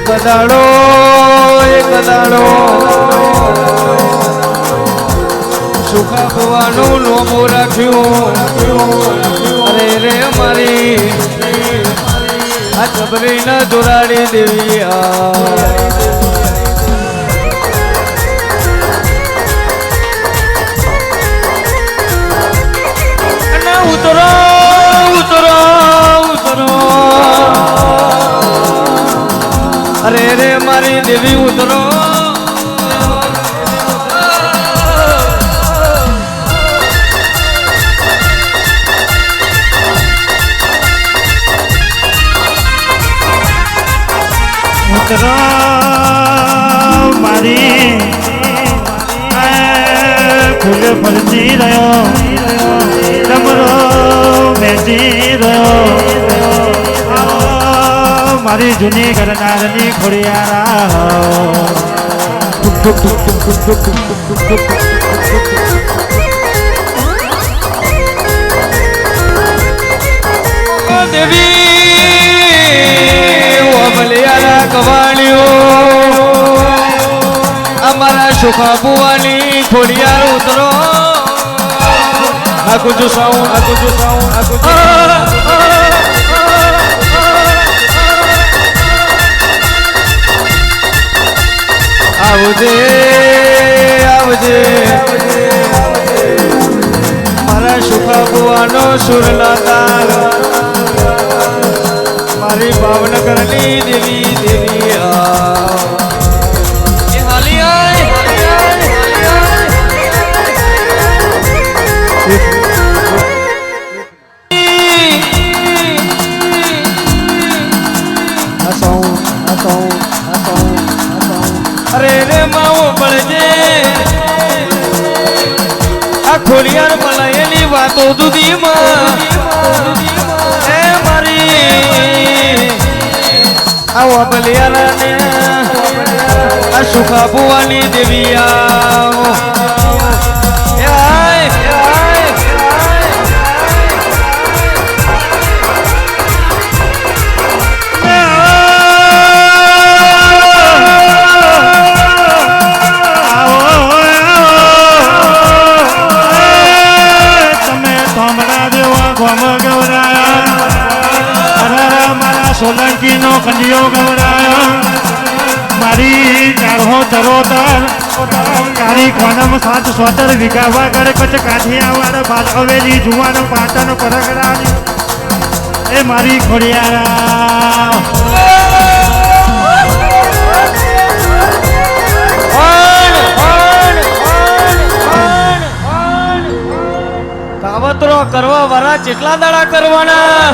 એક દાડો સુખા ભવાનું નોમું રાખ્યું. અરે રે મારી આ જબરી ના જોરાડી દેવી ઉતરો ઉતરો ઉતરો. અરે રે મારી દેવી ઉતરો. ઉતરો મારી ફૂલ ફરતી રહ્યો ડમરો બેસી રહ્યો મારી જૂની ઘરનારની ખોડિયારા દેવી ઓબલિયારા કવાણ્યો અમારા સુખા બુવાની ખોડિયાર ઉતરો. આ કુજુ સાઉન્ડ આ કુજુ સાઉન્ડ આ કુજુ આવજે આવજે મારા સુખા બુવાનો સુરના તાર મારી ભાવનગરની દેવી દેવી હાલી આય અરે રે માવો પડજે આ ખોડિયાર મલાયેલી વાતો દુધીમાં એ મારી આવો બલિયારાને આ સુખા બુવાની દેવી આવો. સોલંકી નો કંડિયો ગવરાયો મારી ચારો તરોતર તારી કોનમ સાત સોતર વિગાવા કરે કચ કાઠિયાવાડ બાદ હવેલી જુવાનો પાટણ પરગરાની એ મારી ખોડિયારા કાવતરો કરવા વાળા કેટલા દાડા કરવાના?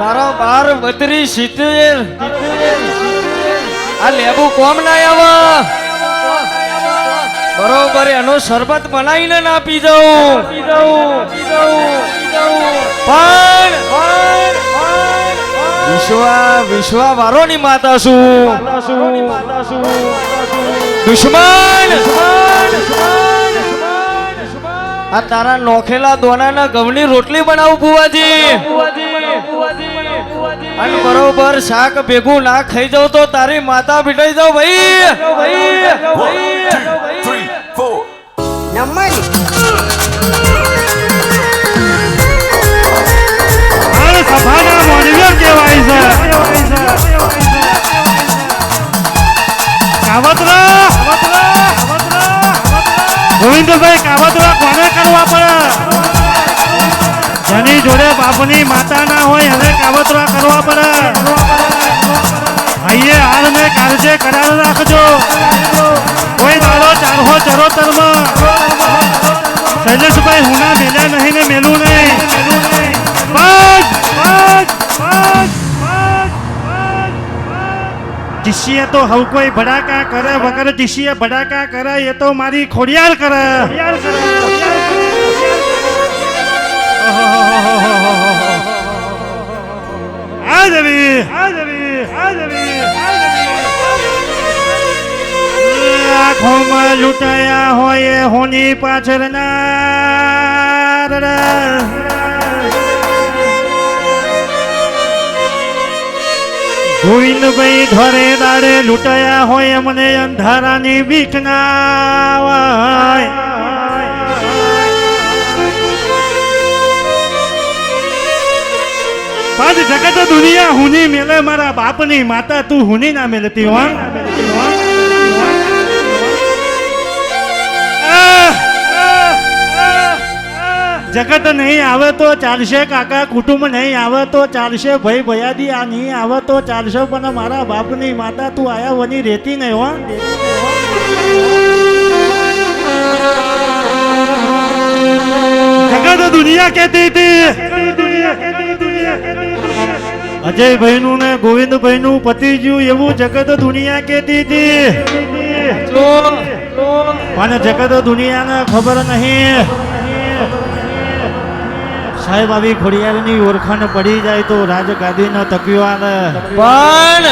તારો 12 32 70 આ લેબુ કોમ ના આવા બરોબર એનો શરબત બનાવીને ના પી જાઉં. પણ વિશ્વા વારોની માતા છું. દુશ્મન આ તારા નોખેલા દોનાના ઘઉંની રોટલી બનાવું બુવાજી. અને બરોબર શાક ભેગું ના ખાઈ જાવ તો તારી માતા પીટાઈ જાવ ભાઈ. સભાના મોડ્યુલર કહેવાય છે કાવતરા ગોવિંદભાઈ કાવતરા કોને કરવા પડે? જેની જોડે બાપની માતા ના હોય હવે કાવતરા કરવા પડે. ભાઈએ હાલ ને કાળજે કરાર રાખજો. કોઈ દાડો ચારહો ચરોતરમાં શૈલેષભાઈ હુના મેલ્યા નહીં ને મેલું નહીં. ટીસીએ તો હવ કોઈ ભડાકા કરે વગર ટીસીએ ભડાકા કરે એ તો મારી ખોડિયાર કરે. આંખોમાં લૂંટાયા હોય હોની પાછળ ના ગોવિંદભાઈ ધોરે દાડે લૂંટાયા હોય એમને અંધારાની બીક ના હોય. પાંચ જગત દુનિયા હુની મેલે મારા બાપની માતા તું હુની ના મેલતી હો. જગત નહીં આવે તો ચાલશે, કાકા કુટુંબ નહીં આવે તો ચાલશે, ભાઈ ભયાદી આ નહીં આવે તો ચાલશે, પણ મારા બાપની માતા તું આયા વની રહેતી નહીં હો. જગત દુનિયા કહેતી હતી અજયભાઈ નું ને ગોવિંદભાઈ નું પતિ જ્યું એવું જગત દુનિયા કહેતી હતી. પણ જગત દુનિયાને ખબર નહીં સાહેબ આવી ખોડિયારની ઓળખાણ પડી જાય તો રાજગાદીનો તકિયો આલે. પણ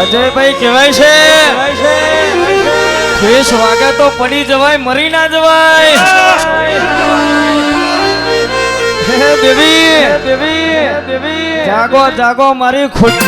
અજયભાઈ કહેવાય છે ઠેસ વાગે તો પડી જવાય, મરી ના જવાય. હે દેવી જાગો જાગો મારી ખોટ